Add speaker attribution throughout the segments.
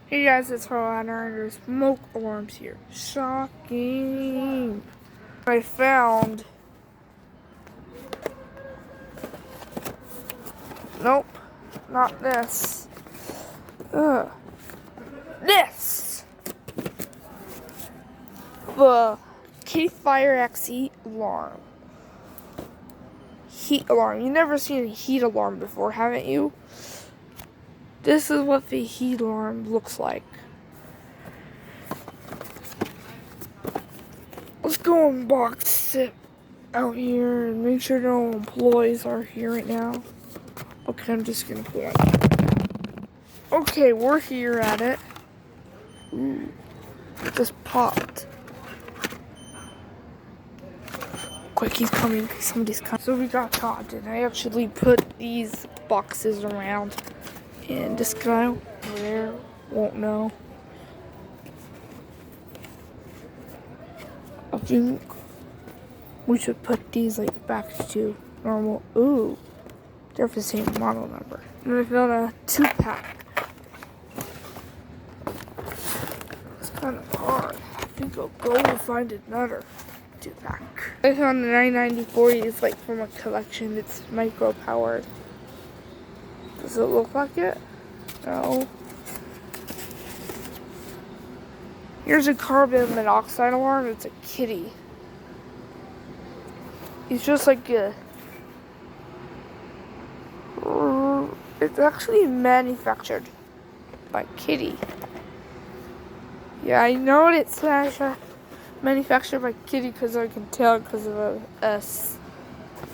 Speaker 1: Hey guys, it's charliandfrontrunner and there's smoke alarms here. Shocking. I found... Nope, not this. This! The K-Fire X heat alarm. Heat alarm. You've never seen a heat alarm before, haven't you? This is what the heat alarm looks like. Let's go unbox it out here and make sure no employees are here right now. Okay, I'm just gonna pull it. Okay, we're here at it. Ooh, it just popped. Quick, he's coming. Somebody's coming. So we got caught, and I actually put these boxes around. And this guy over there won't know. I think we should put these like back to normal. Ooh, they're the same model number. And I found a 2-pack. It's kind of hard. I think I'll go and find another 2-pack. I found the 990-40. It's like from a collection. It's micro powered. Does it look like it? No. Here's a carbon monoxide alarm. It's a kitty. He's just like a... It's actually manufactured by Kitty. Yeah, I know it's manufactured by Kitty because I can tell because of a S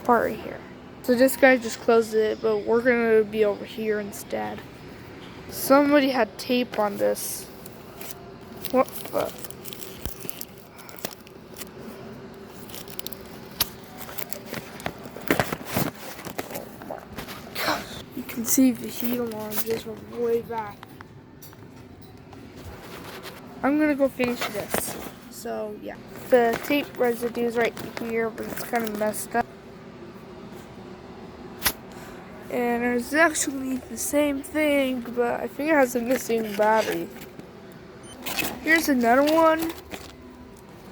Speaker 1: part right here. So this guy just closed it, but we're gonna be over here instead. Somebody had tape on this. What the? Oh my gosh. You can see the heat alarm just from way back. I'm gonna go finish this. So yeah. The tape residue is right here, but it's kind of messed up. And it's actually the same thing, but I think it has a missing battery. Here's another one.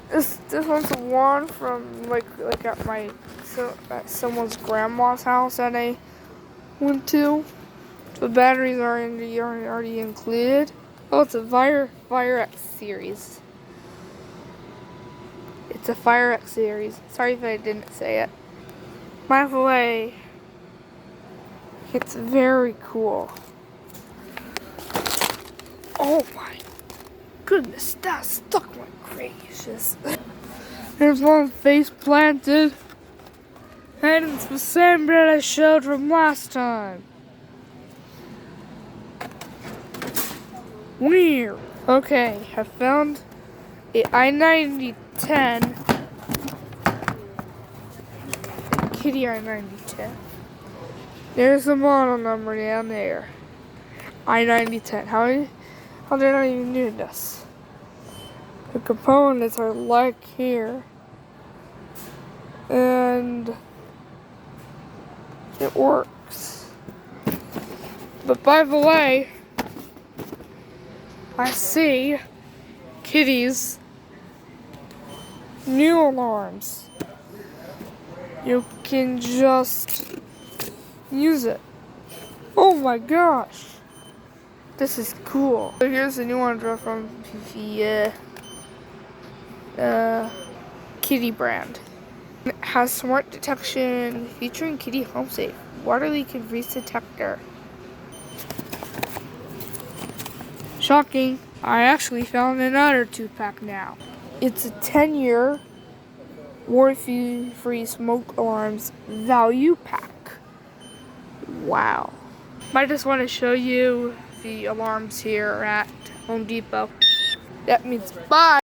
Speaker 1: This one's the one from like at someone's grandma's house that I went to. The batteries are already included. Oh, it's a Fire X series. It's a Fire X series. Sorry if I didn't say it. By the way, it's very cool. Oh my goodness, that stuck like gracious. There's one face planted. And it's the same that I showed from last time. Weird. Okay, I found a I-9010. Kitty I-9010. There's the model number down there. I-9010. How did I even do this? The components are like here. And it works. But by the way, I see Kitty's new alarms. You can just use it. Oh my gosh. This is cool. So here's the new one from the Kitty brand. It has smart detection featuring Kitty Home Safe, water leak and freeze detector. Shocking. I actually found another 2-pack now. It's a 10-year warranty-free smoke alarms value pack. Wow. I just want to show you the alarms here at Home Depot. That means bye.